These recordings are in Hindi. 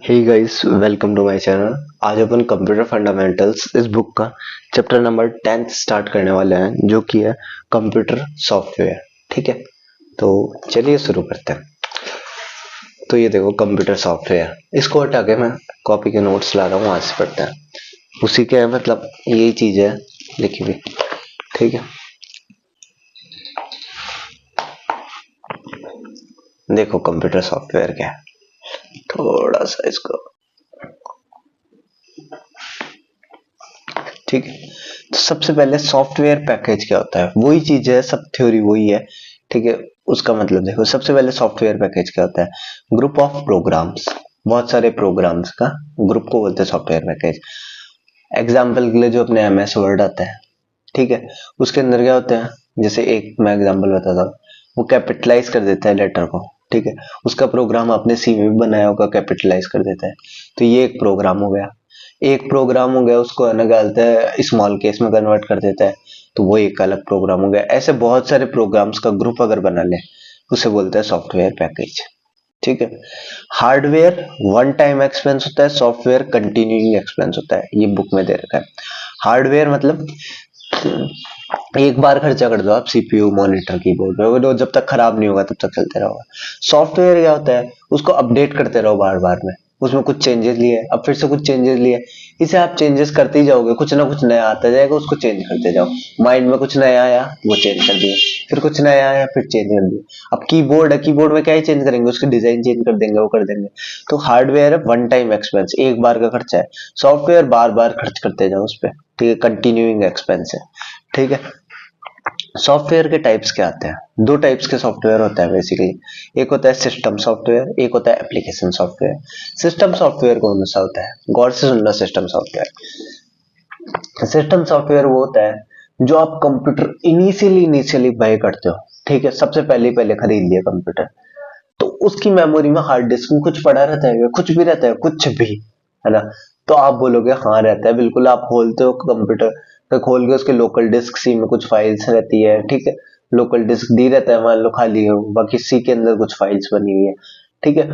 Hey guys, welcome to my channel. आज अपन कंप्यूटर फंडामेंटल्स इस बुक का चैप्टर नंबर 10 स्टार्ट करने वाले हैं, जो कि है कंप्यूटर सॉफ्टवेयर। ठीक है, तो चलिए शुरू करते हैं। तो ये देखो कंप्यूटर सॉफ्टवेयर, इसको हटा के मैं कॉपी के नोट्स ला रहा हूँ, वहां से पढ़ते हैं। उसी के मतलब यही चीज है लिखी हुई। ठीक है, देखो कंप्यूटर सॉफ्टवेयर क्या है, थोड़ा सा इसको। ठीक है, तो सबसे पहले सॉफ्टवेयर पैकेज क्या होता है, वही चीज है, सब थ्योरी वही है। ठीक है, उसका मतलब देखो, सबसे पहले सॉफ्टवेयर पैकेज क्या होता है? ग्रुप ऑफ प्रोग्राम्स, बहुत सारे प्रोग्राम्स का ग्रुप को बोलते हैं सॉफ्टवेयर पैकेज। एग्जाम्पल के लिए जो अपने एमएस वर्ड आता है, ठीक है, उसके अंदर क्या होता है? जैसे एक मैं एग्जाम्पल बताता हूँ, वो कैपिटलाइज कर देता है लेटर को। ठीक है, उसका प्रोग्राम आपने सी में भी बनाया होगा, कैपिटलाइज कर देता है। तो ये एक प्रोग्राम हो गया। एक प्रोग्राम हो गया, उसको निकालता है स्मॉल केस में कन्वर्ट कर देता है, तो वो एक अलग प्रोग्राम हो गया। ऐसे बहुत सारे प्रोग्राम्स का ग्रुप अगर बना ले, उसे बोलते हैं सॉफ्टवेयर पैकेज। ठीक है, हार्डवेयर वन टाइम एक्सपेंस होता है, सॉफ्टवेयर कंटिन्यूइंग एक्सपेंस होता है। ये बुक में दे रखा है। हार्डवेयर मतलब एक बार खर्चा कर दो आप सीपीयू, मॉनिटर, कीबोर्ड में, वो जब तक खराब नहीं होगा तब तक चलते रहोगा। सॉफ्टवेयर क्या होता है? उसको अपडेट करते रहो बार बार में, उसमें कुछ चेंजेस लिए, अब फिर से कुछ चेंजेस लिए, इसे आप चेंजेस करते ही जाओगे, कुछ ना कुछ नया आता जाएगा, उसको चेंज करते जाओ। माइंड में कुछ नया आया, वो चेंज कर दिया, फिर कुछ नया आया, फिर चेंज कर दिया। अब कीबोर्ड है, कीबोर्ड में क्या ही चेंज करेंगे, उसकी डिजाइन चेंज कर देंगे, वो कर देंगे। तो हार्डवेयर है वन टाइम एक्सपेंस, एक बार का खर्चा है। सॉफ्टवेयर बार बार खर्च करते जाओ उस पर। ठीक है, कंटिन्यूइंग एक्सपेंस है। ठीक है, सॉफ्टवेयर के टाइप्स क्या आते हैं? दो टाइप्स के सॉफ्टवेयर होता है बेसिकली। एक होता है सिस्टम सॉफ्टवेयर, एक होता है एप्लीकेशन सॉफ्टवेयर। सिस्टम सॉफ्टवेयर कौन सा होता है? गौर से सुनना। सिस्टम सॉफ्टवेयर वो होता है जो आप कंप्यूटर इनिशियली बाय करते हो। ठीक है, सबसे पहले पहले खरीद लिया कंप्यूटर, तो उसकी मेमोरी में, हार्ड डिस्क में कुछ पड़ा रहता है, कुछ भी रहता है, कुछ भी, है ना? तो आप बोलोगे हाँ रहता है, बिल्कुल। आप खोलते हो कंप्यूटर तो खोल के उसके लोकल डिस्क सी में कुछ फाइल्स रहती है। ठीक है, लोकल डिस्क डी रहता है, मान लो खाली हो, बाकी सी के अंदर कुछ फाइल्स बनी हुई है। ठीक है,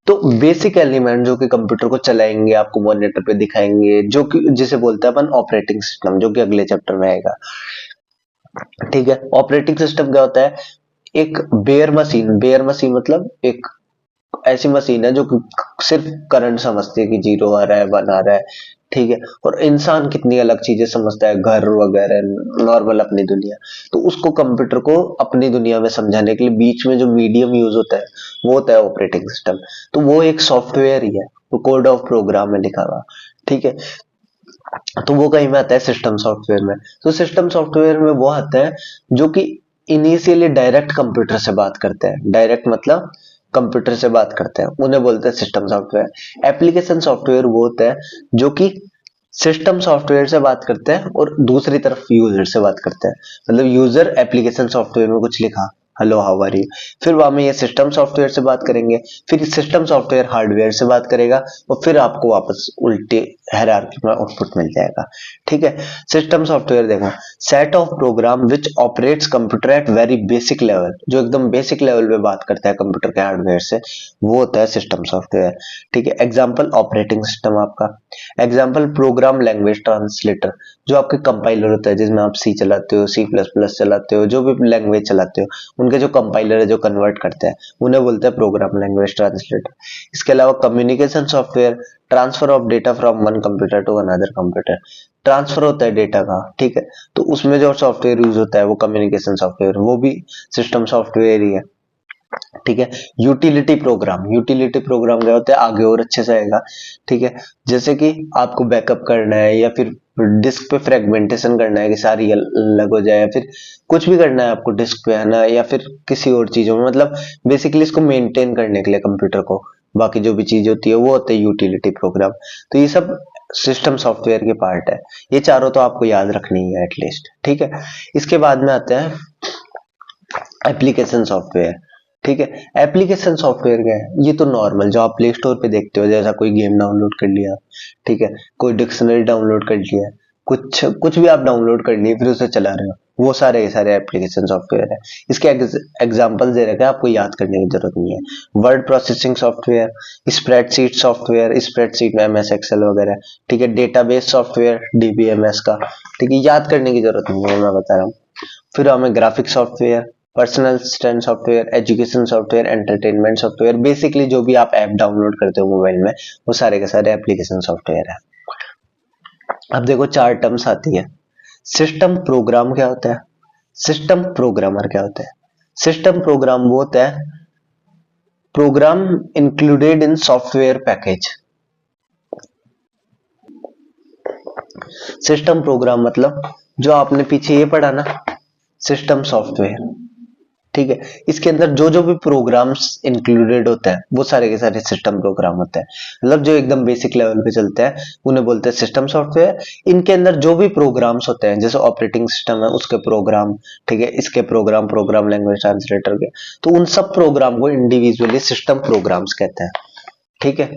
तो बेसिक एलिमेंट जो कि कंप्यूटर को चलाएंगे, आपको मॉनिटर पे दिखाएंगे, जो कि जिसे बोलते हैं अपन ऑपरेटिंग सिस्टम, जो कि अगले चैप्टर में आएगा। ठीक है, ऑपरेटिंग सिस्टम क्या होता है? एक बेयर मशीन मतलब एक ऐसी मशीन है जो कि सिर्फ करंट समझती है कि जीरो आ रहा है, वन आ रहा है। ठीक है, और इंसान कितनी अलग चीजें समझता है, घर वगैरह, नॉर्मल अपनी दुनिया। तो उसको कंप्यूटर को अपनी दुनिया में समझाने के लिए बीच में जो मीडियम यूज होता है, वो होता है ऑपरेटिंग सिस्टम। तो वो एक सॉफ्टवेयर ही है, तो कोड ऑफ प्रोग्राम में लिखा हुआ। ठीक है, तो वो कहीं में आता है सिस्टम सॉफ्टवेयर में। तो सिस्टम सॉफ्टवेयर में वो आता है जो कि इनिशियली डायरेक्ट कंप्यूटर से बात करते हैं। डायरेक्ट मतलब कंप्यूटर से बात करते हैं, उन्हें बोलते हैं सिस्टम सॉफ्टवेयर। एप्लीकेशन सॉफ्टवेयर वो होता है जो कि सिस्टम सॉफ्टवेयर से बात करते हैं और दूसरी तरफ यूजर से बात करते हैं। मतलब यूजर एप्लीकेशन सॉफ्टवेयर में कुछ लिखा, हेलो हाउ आर यू, फिर वहां में ये सिस्टम सॉफ्टवेयर से बात करेंगे, फिर सिस्टम सॉफ्टवेयर हार्डवेयर से बात करेगा, और फिर आपको वापस उल्टे हायरार्की में आउटपुट मिल जाएगा। ठीक है, सिस्टम सॉफ्टवेयर देखो, set of program which operates computer at very basic level, जो एकदम बेसिक लेवल पे बात करता है कंप्यूटर के हार्डवेयर से, वो होता है सिस्टम सॉफ्टवेयर। ठीक है, एग्जांपल ऑपरेटिंग सिस्टम आपका, एग्जाम्पल प्रोग्राम लैंग्वेज ट्रांसलेटर, जो आपके कंपाइलर होता है, जिसमें आप सी चलाते हो, सी प्लस प्लस चलाते हो, जो भी लैंग्वेज चलाते हो, उनके जो कंपाइलर है जो कन्वर्ट करते हैं, उन्हें बोलते हैं प्रोग्राम लैंग्वेज ट्रांसलेटर। इसके अलावा communication software, transfer of data from one computer to another computer, transfer होता है डेटा का। ठीक है, तो उसमें जो सॉफ्टवेयर यूज होता है वो कम्युनिकेशन सॉफ्टवेयर, वो भी सिस्टम सॉफ्टवेयर ही है। ठीक है, यूटिलिटी प्रोग्राम क्या होता है, आगे और अच्छे से आएगा। ठीक है, जैसे कि आपको बैकअप करना है, या फिर डिस्क पे फ्रेगमेंटेशन करना है कि सारी अलग हो जाए, या फिर कुछ भी करना है आपको डिस्क पे, है ना, या फिर किसी और चीजों में, मतलब बेसिकली इसको मेंटेन करने के लिए कंप्यूटर को, बाकी जो भी चीज होती है वो होता है यूटिलिटी प्रोग्राम। तो ये सब सिस्टम सॉफ्टवेयर के पार्ट है। ये चारों तो आपको याद रखनी है एटलीस्ट। ठीक है, इसके बाद में आते हैं एप्लीकेशन सॉफ्टवेयर। ठीक है, एप्लीकेशन सॉफ्टवेयर क्या है? ये तो नॉर्मल जो आप प्ले स्टोर पे देखते हो, जैसा कोई गेम डाउनलोड कर लिया, ठीक है, कोई डिक्शनरी डाउनलोड कर लिया, कुछ कुछ भी आप डाउनलोड कर लिए फिर उसे चला रहे हो, वो सारे के सारे एप्लीकेशन सॉफ्टवेयर है। इसके एग्जांपल दे रखा है, आपको याद करने की जरूरत नहीं है। Word processing software, spreadsheet software, spreadsheet में एमएस एक्सेल वगैरह, ठीक है। डेटाबेस सॉफ्टवेयर डीबीएमएस का, ठीक है, याद करने की जरूरत नहीं है, मैं बता रहा हूँ। फिर हमें graphic software, personal assistant software, education software, entertainment software, basically जो भी आप ऐप डाउनलोड करते हो मोबाइल में वो सारे के सारे एप्लीकेशन सॉफ्टवेयर है। अब देखो 4 टर्म्स आती है। सिस्टम प्रोग्राम क्या होता है, सिस्टम प्रोग्रामर क्या होता है। सिस्टम प्रोग्राम वो होता है program included in software package. System program मतलब जो आपने पीछे ये पढ़ा ना, सिस्टम सॉफ्टवेयर, ठीक है, इसके अंदर जो जो भी प्रोग्राम्स इंक्लूडेड होते हैं वो सारे के सारे सिस्टम प्रोग्राम होते हैं। मतलब जो एकदम बेसिक लेवल पे चलते हैं उन्हें बोलते हैं सिस्टम सॉफ्टवेयर। इनके अंदर जो भी प्रोग्राम्स होते हैं, जैसे ऑपरेटिंग सिस्टम है उसके प्रोग्राम, ठीक है, इसके प्रोग्राम, प्रोग्राम लैंग्वेज ट्रांसलेटर के, तो उन सब प्रोग्राम को इंडिविजुअली सिस्टम प्रोग्राम्स कहते हैं, ठीक है।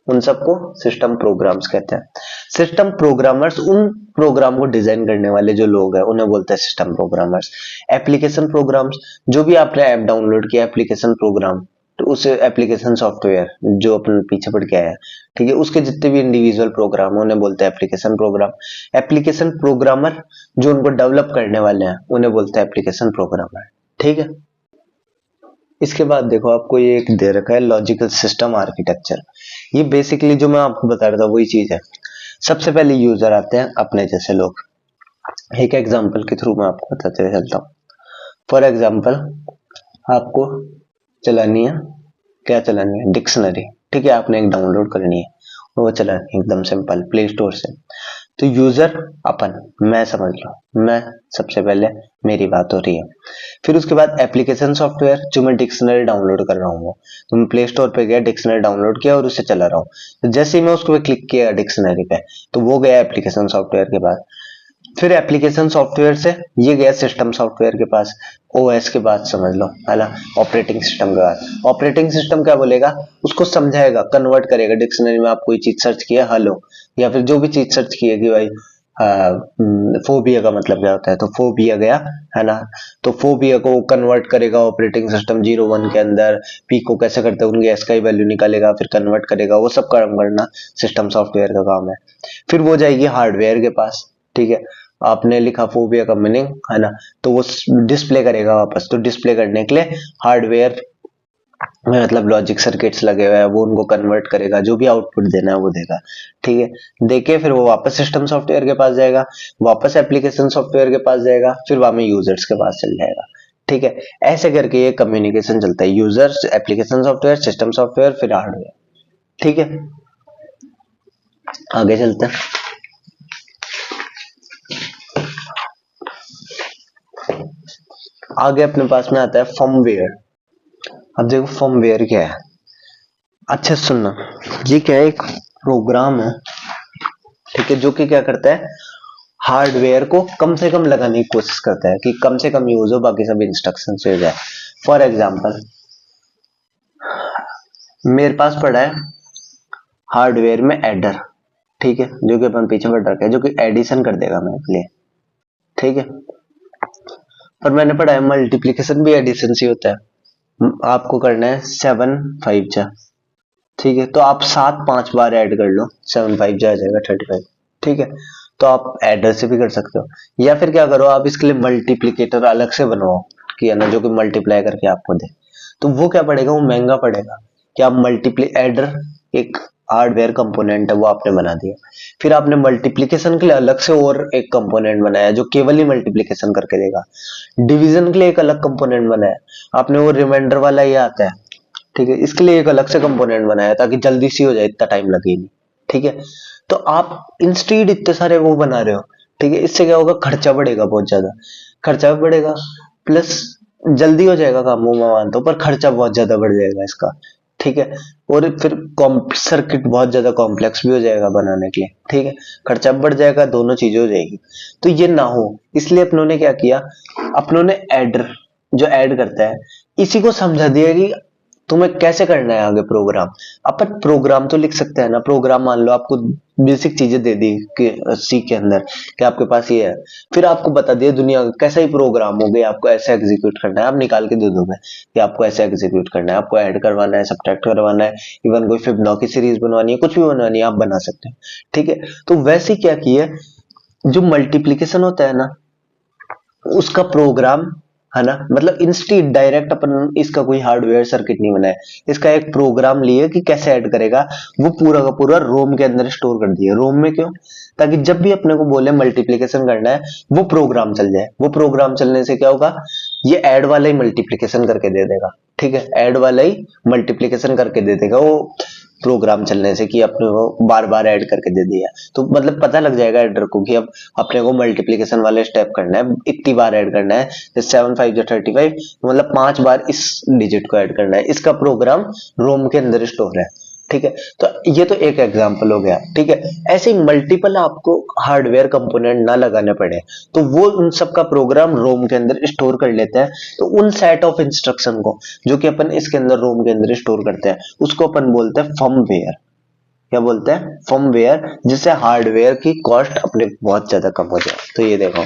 उन सबको सिस्टम प्रोग्राम्स कहते हैं। सिस्टम प्रोग्रामर्स उन प्रोग्राम को डिजाइन करने वाले जो लोग हैं उन्हें बोलते हैं सिस्टम प्रोग्रामर्स। एप्लीकेशन प्रोग्राम्स, जो भी आपने ऐप डाउनलोड किया एप्लीकेशन प्रोग्राम, तो उस एप्लीकेशन सॉफ्टवेयर जो अपन पीछे पढ़ के आया है, ठीक है, उसके जितने भी इंडिविजुअल प्रोग्राम उन्हें बोलते हैं एप्लीकेशन प्रोग्राम। एप्लीकेशन प्रोग्रामर जो उनको डेवलप करने वाले हैं उन्हें बोलते हैं एप्लीकेशन प्रोग्रामर, ठीक है। इसके बाद देखो आपको ये एक दे रखा है लॉजिकल सिस्टम आर्किटेक्चर। ये बेसिकली जो मैं आपको बता रहा था वही चीज है। सबसे पहले यूजर आते हैं अपने जैसे लोग। एक एग्जांपल के थ्रू मैं आपको बताते हुए चलता हूँ। फॉर एग्जांपल आपको चलानी है, क्या चलानी है, डिक्शनरी, ठीक है, आपने एक डाउनलोड करनी है, वो चलानी है एकदम सिंपल प्ले स्टोर से। तो यूजर अपन, मैं समझ लो, मैं सबसे पहले मेरी बात हो रही है। फिर उसके बाद एप्लीकेशन सॉफ्टवेयर जो मैं डिक्शनरी डाउनलोड कर रहा हूँ, तो मैं प्ले स्टोर पे गया, डिक्शनरी डाउनलोड किया और उसे चला रहा हूँ। तो जैसे ही मैं उसको क्लिक किया डिक्शनरी पे, तो वो गया एप्लीकेशन सॉफ्टवेयर के पास। फिर एप्लीकेशन सॉफ्टवेयर से ये गया सिस्टम सॉफ्टवेयर के पास, ओएस के बाद समझ लो, है ना, ऑपरेटिंग सिस्टम के बाद। ऑपरेटिंग सिस्टम क्या बोलेगा, उसको समझाएगा, कन्वर्ट करेगा। डिक्शनरी में आप कोई चीज सर्च किया, हेलो, या फिर जो भी चीज सर्च की है कि भाई फोबिया का मतलब क्या होता है, तो फोबिया गया, है ना, तो फोबिया को कन्वर्ट करेगा ऑपरेटिंग सिस्टम 01 के अंदर। पी को कैसे करते हैं, उनके एस का वैल्यू निकालेगा, फिर कन्वर्ट करेगा, वो सब काम करना सिस्टम सॉफ्टवेयर का काम है। फिर वो जाएगी हार्डवेयर के पास, ठीक है, आपने लिखा फोबिया का मीनिंग, है ना, तो वो डिस्प्ले करेगा वापस। तो डिस्प्ले करने के लिए हार्डवेयर में मतलब लॉजिक सर्किट्स लगे हुए हैं, वो उनको कन्वर्ट करेगा, जो भी आउटपुट देना है वो देगा, ठीक है। देके फिर वो वापस सिस्टम सॉफ्टवेयर के पास जाएगा, वापस एप्लीकेशन सॉफ्टवेयर के पास जाएगा, फिर वहां में यूजर्स के पास चल जाएगा, ठीक है। ऐसे करके ये कम्युनिकेशन चलता है, users, application software, system software, फिर हार्डवेयर, ठीक है। आगे चलते हैं। आगे अपने पास में आता है फर्मवेयर। अब देखो फर्मवेयर क्या है, अच्छा सुनना, ये क्या है, एक प्रोग्राम है, ठीक है, जो कि क्या करता है, हार्डवेयर को कम से कम लगाने की कोशिश करता है कि कम से कम यूज हो, बाकी सब इंस्ट्रक्शन से हो जाए। फॉर एग्जाम्पल मेरे पास पड़ा है हार्डवेयर में एडर, ठीक है, जो कि अपन पीछे पढ़ रखा है, जो कि एडिशन कर देगा मेरे लिए, ठीक है। और मैंने पढ़ा है मल्टीप्लीकेशन भी एडिशन से होता है। आपको करना है 7 5 जा, ठीक है, तो आप 7 5 बार ऐड कर लो, 7 5 जा जाएगा 35, ठीक है। तो आप एडर से भी कर सकते हो, या फिर क्या करो, आप इसके लिए मल्टीप्लीकेटर अलग से बनवाओ, कि है ना, जो कि मल्टीप्लाई करके आपको दे। तो वो क्या पड़ेगा, वो महंगा पड़ेगा। कि आप मल्टीप्ली एडर एक हार्डवेयर कंपोनेंट है, वो आपने बना दिया। फिर आपने मल्टीप्लीकेशन के लिए अलग से और एक कंपोनेंट बनाया जो केवल ही मल्टीप्लीकेशन करके देगा। डिवीजन के लिए एक अलग कंपोनेंट बनाया, आपने वो रिमाइंडर वाला ये आता है, ठीक है, इसके लिए एक अलग से कंपोनेंट बनाया ताकि जल्दी सी हो जाए, इतना टाइम लगे नहीं, ठीक है। तो आप इंस्टीड इतने सारे वो बना रहे हो, ठीक है, इससे क्या होगा, खर्चा बढ़ेगा, बहुत ज्यादा खर्चा बढ़ेगा, प्लस जल्दी हो जाएगा काम, वो मैं मानता हूँ, पर खर्चा बहुत ज्यादा बढ़ जाएगा इसका, ठीक है। और फिर सर्किट बहुत ज्यादा कॉम्प्लेक्स भी हो जाएगा बनाने के लिए, ठीक है, खर्चा बढ़ जाएगा, दोनों चीजें हो जाएगी। तो ये ना हो, इसलिए अपनों ने क्या किया, अपनों ने एडर जो ऐड करता है इसी को समझा दिया कि तुम्हें कैसे करना है आगे प्रोग्राम। अपन प्रोग्राम तो लिख सकते हैं ना, प्रोग्राम मान लो आपको बेसिक चीजें दे दी कि सी के अंदर कि आपके पास ये है, फिर आपको बता दिया दुनिया का कैसा ही प्रोग्राम हो गया, आपको ऐसे एग्जीक्यूट करना है, आप निकाल के दे दोगे कि आपको ऐसे एग्जीक्यूट करना है, आपको ऐड करवाना है, सब्ट्रैक्ट करवाना है, इवन कोई फिबोनाची सीरीज बनवानी है, कुछ भी बनवानी है आप बना सकते हो। ठीक है, तो वैसे क्या किया, जो मल्टीप्लीकेशन होता है ना उसका प्रोग्राम, है ना, मतलब इंस्टेंट डायरेक्ट अपन इसका कोई हार्डवेयर सर्किट नहीं बनाया, इसका एक प्रोग्राम लिए कि कैसे ऐड करेगा, वो पूरा का पूरा रोम के अंदर स्टोर कर दिया। रोम में क्यों, ताकि जब भी अपने को बोले मल्टीप्लिकेशन करना है वो प्रोग्राम चल जाए। वो प्रोग्राम चलने से क्या होगा, ये ऐड वाला ही मल्टीप्लिकेशन करके दे देगा। ठीक है, ऐड वाला ही मल्टीप्लिकेशन करके दे देगा वो प्रोग्राम चलने से, कि अपने को बार बार ऐड करके दे दिया, तो मतलब पता लग जाएगा एडर को कि अब अपने को मल्टीप्लिकेशन वाले स्टेप करना है, इतनी बार ऐड करना है, जैसे 7 5 जो 35, मतलब 5 बार इस डिजिट को ऐड करना है। इसका प्रोग्राम रोम के अंदर स्टोर है। ठीक है, तो ये तो एक एग्जांपल हो गया। ठीक है, ऐसे मल्टीपल आपको हार्डवेयर कंपोनेंट ना लगाने पड़े, तो वो उन सब का प्रोग्राम रोम के अंदर स्टोर कर लेते हैं। तो उन सेट ऑफ इंस्ट्रक्शन को जो कि अपन इसके अंदर रोम के अंदर स्टोर करते हैं, उसको अपन बोलते हैं फर्मवेयर। क्या बोलते हैं, फर्मवेयर, जिससे हार्डवेयर की कॉस्ट अपने बहुत ज्यादा कम हो जाए। तो ये देखो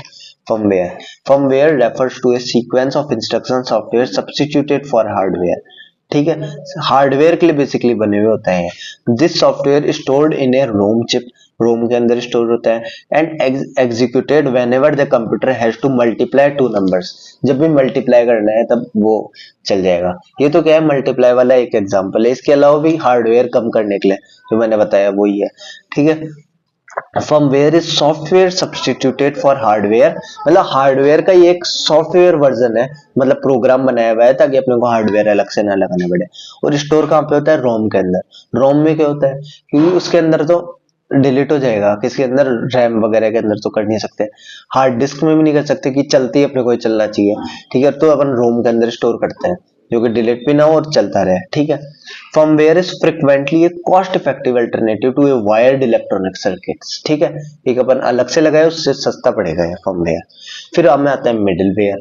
firmware, firmware refers to a sequence of instruction software substituted for hardware. ठीक है, हार्डवेयर के लिए बेसिकली बने हुए होते हैं। This software stored in a ROM chip, ROM के अंदर स्टोर होता है, and executed whenever the computer has to multiply two numbers. जब भी मल्टीप्लाई करना है तब वो चल जाएगा। ये तो क्या है, मल्टीप्लाई वाला एक एग्जांपल है, इसके अलावा भी हार्डवेयर कम करने के लिए जो मैंने बताया वही है। ठीक है, firmware is software substituted for hardware, मतलब हार्डवेयर का ये एक सॉफ्टवेयर वर्जन है, मतलब प्रोग्राम बनाया हुआ है ताकि अपने को हार्डवेयर अलग से ना लगाने पड़े। और स्टोर कहाँ पे होता है, रोम के अंदर। रोम में क्या होता है, क्योंकि उसके अंदर तो डिलीट हो जाएगा, किसके अंदर, रैम वगैरह के अंदर तो कर नहीं सकते, हार्ड डिस्क में भी नहीं कर सकते कि चलती अपने को चलना चाहिए। ठीक है, तो अपन रोम के अंदर स्टोर करते हैं जो कि डिलीट भी ना हो और चलता रहे। ठीक है, firmware is frequently a cost effective alternative to a wired electronic circuits. ठीक है, एक अपन अलग से लगाए उससे सस्ता पड़ेगा ये फर्मवेयर। फिर अब में आता है मिडिलवेयर।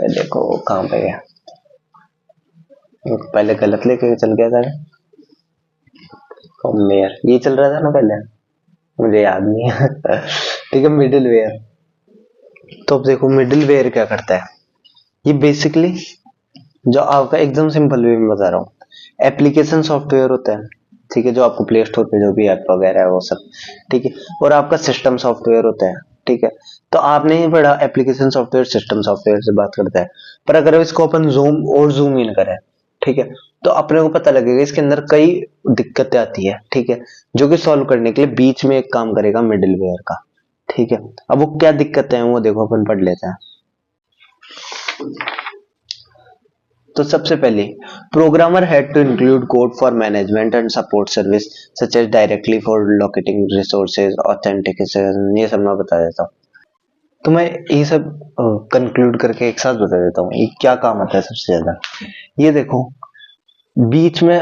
देखो कहां पे गया, पहले गलत लेके चल गया था, फर्मवेयर ये चल रहा था ना पहले, मुझे याद नहीं है। ठीक है, मिडिलवेयर। तो अब देखो मिडिलवेयर क्या करता है, ये बेसिकली जो आपका एकदम सिंपल वे में बता रहा हूँ, एप्लीकेशन सॉफ्टवेयर होता है। ठीक है, जो आपको प्ले स्टोर पे जो भी ऐप वगैरह है वो सब। ठीक है, और आपका सिस्टम सॉफ्टवेयर होता है। ठीक है, तो आपने ही पढ़ा एप्लीकेशन सॉफ्टवेयर सिस्टम सॉफ्टवेयर से बात करता है, पर अगर इसको अपन जूम और जूम इन करें, ठीक है, तो अपने को पता लगेगा इसके अंदर कई दिक्कतें आती है। ठीक है, जो कि सॉल्व करने के लिए बीच में एक काम करेगा मिडिलवेयर का। ठीक है, अब वो क्या दिक्कतें हैं वो देखो अपन पढ़ लेते हैं। तो सबसे पहले programmer had to include code for management and support service such as directly for locating resources, authentication, ये सब मैं बता देता हूँ। तो मैं ये सब कंक्लूड करके एक साथ बता देता हूँ ये क्या काम आता है सबसे ज्यादा। ये देखो बीच में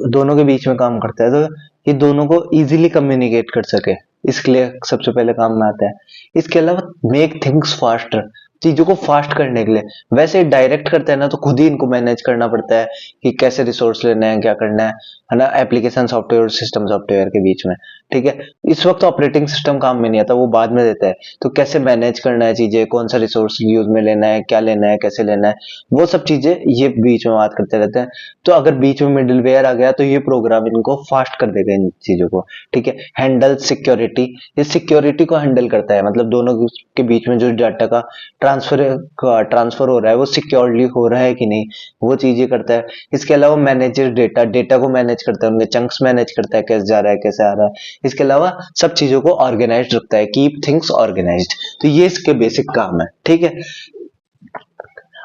दोनों के बीच में काम करता है, तो ये दोनों को इजीली कम्युनिकेट कर सके, इसके लिए सबसे पहले काम में आता है। इसके अलावा मेक थिंग्स फास्टर, चीजों को फास्ट करने के लिए। वैसे डायरेक्ट करते हैं ना तो खुद ही इनको मैनेज करना पड़ता है कि कैसे रिसोर्स लेना है, क्या करना है ना, एप्लीकेशन सॉफ्टवेयर और सिस्टम सॉफ्टवेयर के बीच में। ठीक है, इस वक्त ऑपरेटिंग सिस्टम काम में नहीं आता, वो बाद में देता है। तो कैसे मैनेज करना है चीजें, कौन सा रिसोर्स यूज में लेना है, क्या लेना है, कैसे लेना है, वो सब चीजें ये बीच में बात करते रहते हैं। तो अगर बीच में मिडिलवेयर आ गया तो ये प्रोग्राम इनको फास्ट कर देगा इन चीजों को। ठीक है, हैंडल सिक्योरिटी, ये सिक्योरिटी को हैंडल करता है, मतलब दोनों के बीच में जो डाटा का ट्रांसफर हो रहा है वो सिक्योरली हो रहा है कि नहीं, वो चीजें करता है। इसके अलावा मैनेजेस डेटा, डेटा को मैनेज करता है, उनके चंक्स मैनेज करता है, कैसे जा रहा है कैसे आ रहा है। इसके अलावा सब चीजों को ऑर्गेनाइज्ड रखता है, कीप थिंग्स ऑर्गेनाइज्ड। तो ये इसके बेसिक काम है। ठीक है,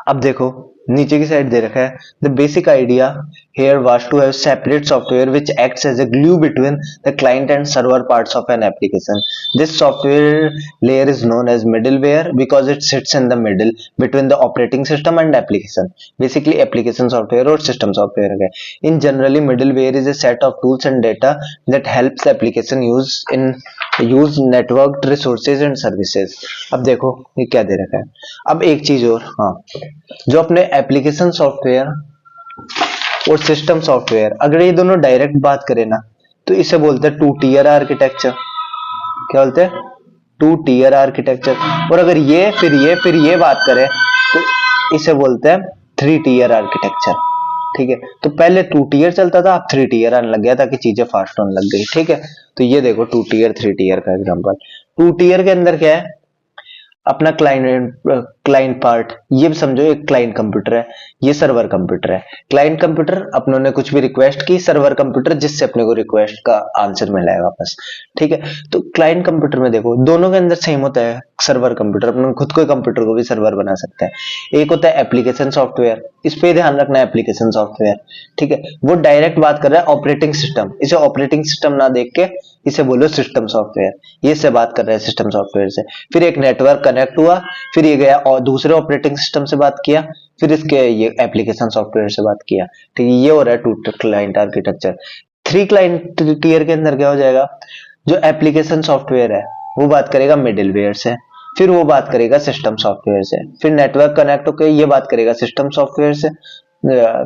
अब देखो नीचे की साइड दे रखा है, the basic idea here was to have separate software which acts as a glue between the client and server parts of an application. This software layer is known as middleware because it sits in the middle between the operating system and application. Basically application software और system software है। In generally middleware is a set of tools and data that helps the application use networked resources and services. अब देखो ये क्या दे रखा है। अब एक चीज और, हाँ, जो अपने एप्लीकेशन सॉफ्टवेयर और सिस्टम सॉफ्टवेयर, अगर ये दोनों डायरेक्ट बात करें ना तो इसे बोलते हैं टू टीयर आर्किटेक्चर। क्या बोलते हैं? Two tier architecture. और अगर ये फिर ये बात करें तो इसे बोलते हैं थ्री टीयर आर्किटेक्चर। ठीक है, तो पहले टू टीयर चलता था, अब थ्री टीयर आने लग गया ताकि चीजें फास्ट होने लग गई। ठीक है, तो ये देखो टू टीयर थ्री टीयर का एग्जांपल। टू टीयर के अंदर क्या है? अपना क्लाइंट पार्ट, ये समझो एक क्लाइंट कंप्यूटर है, ये सर्वर कंप्यूटर है। क्लाइंट कंप्यूटर अपनों ने कुछ भी रिक्वेस्ट की, सर्वर कंप्यूटर जिससे अपने को रिक्वेस्ट का आंसर मिला है वापस। ठीक है, तो क्लाइंट कंप्यूटर में देखो दोनों के अंदर सेम होता है। सर्वर कंप्यूटर अपने खुद को कंप्यूटर को भी सर्वर बना सकते हैं। एक होता है एप्लीकेशन सॉफ्टवेयर, इस पे ध्यान रखना है, एप्लीकेशन सॉफ्टवेयर। ठीक है, वो डायरेक्ट बात कर रहा है ऑपरेटिंग सिस्टम, इसे ऑपरेटिंग सिस्टम ना देख के इसे बोलो सिस्टम सॉफ्टवेयर। ये से बात कर रहे हैं सिस्टम सॉफ्टवेयर से। फिर एक नेटवर्क कनेक्ट हुआ, फिर ये गया और दूसरे ऑपरेटिंग सिस्टम से बात किया, फिर इसके ये एप्लीकेशन सॉफ्टवेयर से बात किया। ठीक है, ये हो रहा है two client architecture. Three client tier के अंदर क्या हो जाएगा? जो एप्लीकेशन सॉफ्टवेयर है वो बात करेगा मिडिलवेयर से, फिर वो बात करेगा सिस्टम सॉफ्टवेयर से, फिर नेटवर्क कनेक्ट होकर ये बात करेगा सिस्टम सॉफ्टवेयर से,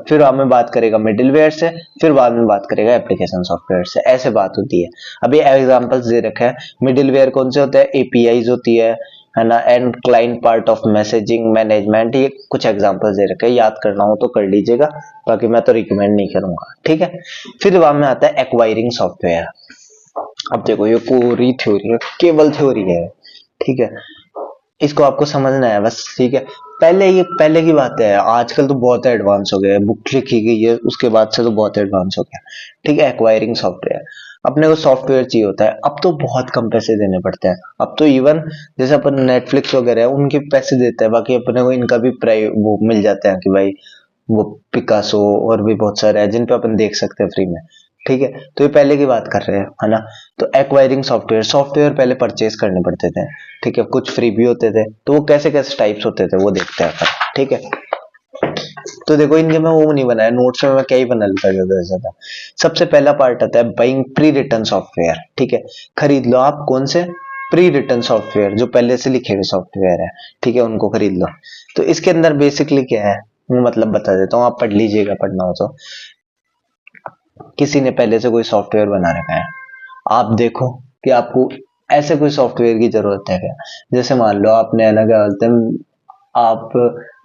फिर हमें बात करेगा मिडिलवेयर से, फिर बाद में बात करेगा एप्लीकेशन सॉफ्टवेयर से। ऐसे बात होती है। अभी एग्जांपल्स दे रखे हैं। मिडिलवेयर कौन से होते हैं? एपीआईज होती है ना, and client part of messaging management. ये कुछ एग्जांपल्स दे रखे हैं, याद करना हो तो कर लीजिएगा, बाकी मैं तो रिकमेंड नहीं करूंगा। ठीक है, फिर बाद में आता है एक्वायरिंग सॉफ्टवेयर। अब देखो ये पूरी थ्योरी है, केवल थ्योरी है। ठीक है, इसको आपको समझना है बस। ठीक है, पहले की बात है, आजकल तो बहुत एडवांस हो गया है, बुक लिखी गई है उसके बाद से तो बहुत एडवांस हो गया। ठीक है, एक्वायरिंग सॉफ्टवेयर, अपने को सॉफ्टवेयर चाहिए होता है। अब तो बहुत कम पैसे देने पड़ते हैं, अब तो इवन जैसे अपन नेटफ्लिक्स वगैरह है उनके पैसे देते हैं, बाकी अपने को इनका भी प्राइस वो मिल जाते हैं कि भाई वो पिकासो और भी बहुत सारे हैं जिन पे अपन देख सकते हैं फ्री में। ठीक है, तो ये पहले की बात कर रहे हैं, है ना। तो एक्वायरिंग सॉफ्टवेयर, सॉफ्टवेयर पहले परचेज करने पड़ते थे। ठीक है, कुछ फ्री भी होते थे, तो वो कैसे कैसे टाइप्स होते थे वो देखते हैं अपन। ठीक है, तो देखो इनके में वो नहीं बनाया, नोट्स में मैं क्या ही बना लेता ज्यादा। सबसे पहला पार्ट आता है बाइंग प्री रिटर्न सॉफ्टवेयर। ठीक है, खरीद लो आप कौन से? प्री रिटर्न सॉफ्टवेयर, जो पहले से लिखे हुए सॉफ्टवेयर है। ठीक है, उनको खरीद लो। तो इसके अंदर बेसिकली क्या है मैं मतलब बता देता हूँ, आप पढ़ लीजिएगा पढ़ना हो तो। किसी ने पहले से कोई सॉफ्टवेयर बना रखा है, आप देखो कि आपको ऐसे कोई सॉफ्टवेयर की जरूरत है क्या। जैसे मान लो आपने है ना क्या बोलते हैं, आप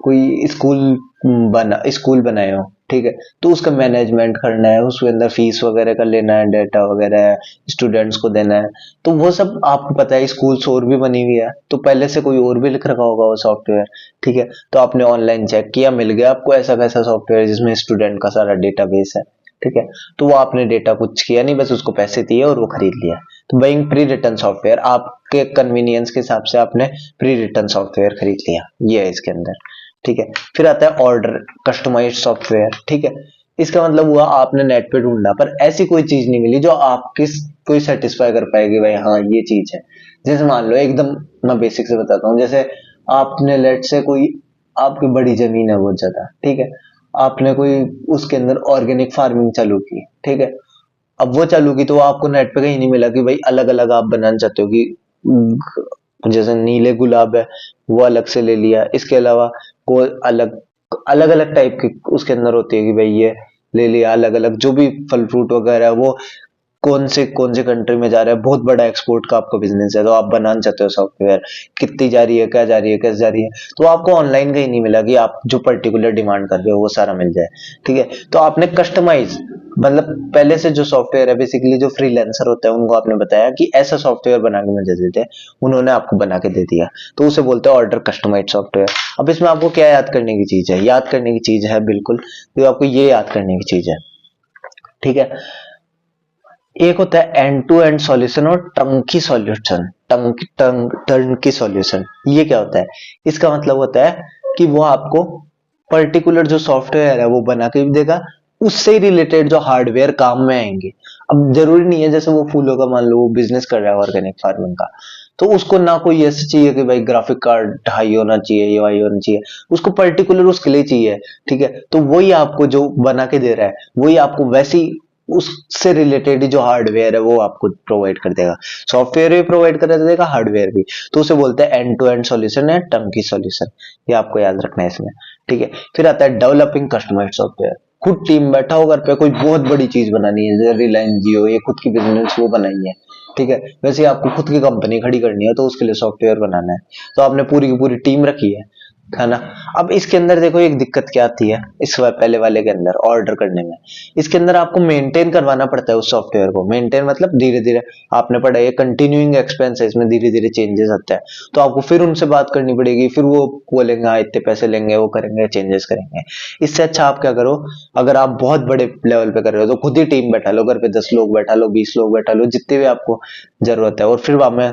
कोई स्कूल बनाए हो। ठीक है, तो उसका मैनेजमेंट करना है, उसके अंदर फीस वगैरह का लेना है, डेटा वगैरह है, स्टूडेंट्स को देना है, तो वो सब आपको पता है। स्कूल्स और भी बनी हुई है, तो पहले से कोई और भी लिख रखा होगा वो सॉफ्टवेयर। ठीक है, तो आपने ऑनलाइन चेक किया, मिल गया आपको ऐसा कैसा सॉफ्टवेयर जिसमें स्टूडेंट का सारा डेटाबेस है। ठीक है, तो वो आपने डेटा कुछ किया नहीं, बस उसको पैसे दिए और वो खरीद लिया। तो बाइंग प्री रिटर्न सॉफ्टवेयर, आपके कन्वीनियंस के हिसाब से आपने प्री रिटर्न सॉफ्टवेयर खरीद लिया, ये है इसके अंदर। ठीक है, फिर आता है ऑर्डर कस्टमाइज्ड सॉफ्टवेयर। ठीक है, इसका मतलब हुआ आपने नेट पे ढूंढा पर ऐसी कोई चीज नहीं मिली जो आपकी कोई सेटिस्फाई कर पाएगी, भाई हाँ ये चीज है। जैसे मान लो एकदम मैं बेसिक से बताता हूँ, जैसे आपने लेट से कोई आपकी बड़ी जमीन है बहुत ज्यादा। ठीक है, आपने कोई उसके अंदर ऑर्गेनिक फार्मिंग चालू की। ठीक है, अब वो चालू की तो आपको नेट पे कहीं नहीं मिला कि भाई अलग अलग आप बनाना चाहते हो कि जैसे नीले गुलाब है वो अलग से ले लिया, इसके अलावा कोई अलग अलग अलग टाइप की उसके अंदर होती है कि भाई ये ले लिया अलग अलग, जो भी फल फ्रूट वगैरह है वो कौन से कंट्री में जा रहा है, बहुत बड़ा एक्सपोर्ट का आपका बिजनेस है, तो आप बनाना चाहते हो सॉफ्टवेयर, कितनी जा रही है, क्या जा रही है, कैसे जा रही है, तो आपको ऑनलाइन कहीं नहीं मिला कि आप जो पर्टिकुलर डिमांड कर रहे हो वो सारा मिल जाए। ठीक है, तो आपने कस्टमाइज मतलब पहले से जो सॉफ्टवेयर है, बेसिकली जो फ्रीलांसर होता है उनको आपने बताया कि ऐसा सॉफ्टवेयर बना के मुझे दे दे, उन्होंने आपको बना के दे दिया, तो उसे बोलते हैं ऑर्डर कस्टमाइज सॉफ्टवेयर। अब इसमें आपको क्या याद करने की चीज है? याद करने की चीज है बिल्कुल, तो आपको ये याद करने की चीज है। ठीक है, एक होता है एंड टू एंड सॉल्यूशन और टर्नकी सॉल्यूशन। टर्नकी सॉल्यूशन ये क्या होता है? इसका मतलब होता है कि वो आपको पर्टिकुलर जो सॉफ्टवेयर है वो बना के भी देगा, उससे ही रिलेटेड जो हार्डवेयर काम में आएंगे। अब जरूरी नहीं है जैसे वो फूलों का मान लो वो बिजनेस कर रहा है ऑर्गेनिक फार्मिंग का, तो उसको ना कोई ऐसे चाहिए कि भाई ग्राफिक कार्ड हाई होना चाहिए, ये हाई होना चाहिए, उसको पर्टिकुलर उसके लिए चाहिए। ठीक है, तो वही आपको जो बना के दे रहा है वही आपको वैसी उससे रिलेटेड जो हार्डवेयर है वो आपको प्रोवाइड कर देगा, सॉफ्टवेयर भी प्रोवाइड कर देगा, हार्डवेयर भी। तो उसे बोलते हैं एंड टू एंड सॉल्यूशन है, टर्नकी सॉल्यूशन, ये आपको याद रखना है इसमें। ठीक है, फिर आता है डेवलपिंग कस्टमाइज्ड सॉफ्टवेयर। खुद टीम बैठा हो घर पे, कोई बहुत बड़ी चीज बनानी है, जैसे रिलायंस जियो, ये खुद की बिजनेस वो बनाई है, ठीक है, वैसे आपको खुद की कंपनी खड़ी करनी है तो उसके लिए सॉफ्टवेयर बनाना है, तो आपने पूरी की पूरी टीम रखी है ना। अब इसके अंदर देखो एक दिक्कत क्या आती है, इस पहले वाले के अंदर ऑर्डर करने में, इसके अंदर आपको मेंटेन करवाना पड़ता है उस सॉफ्टवेयर को। मेंटेन मतलब धीरे धीरे, आपने पढ़ा है कंटिन्यूइंग एक्सपेंस है, इसमें धीरे धीरे चेंजेस आते हैं, तो आपको फिर उनसे बात करनी पड़ेगी, फिर वो बोलेंगे हाँ इतने पैसे लेंगे, वो करेंगे, चेंजेस करेंगे। इससे अच्छा आप क्या करो, अगर आप बहुत बड़े लेवल पे कर रहे हो तो खुद ही टीम बैठा लो, घर पे 10 लोग बैठा लो, 20 लोग बैठा लो, जितने भी आपको जरूरत है, और फिर वहां में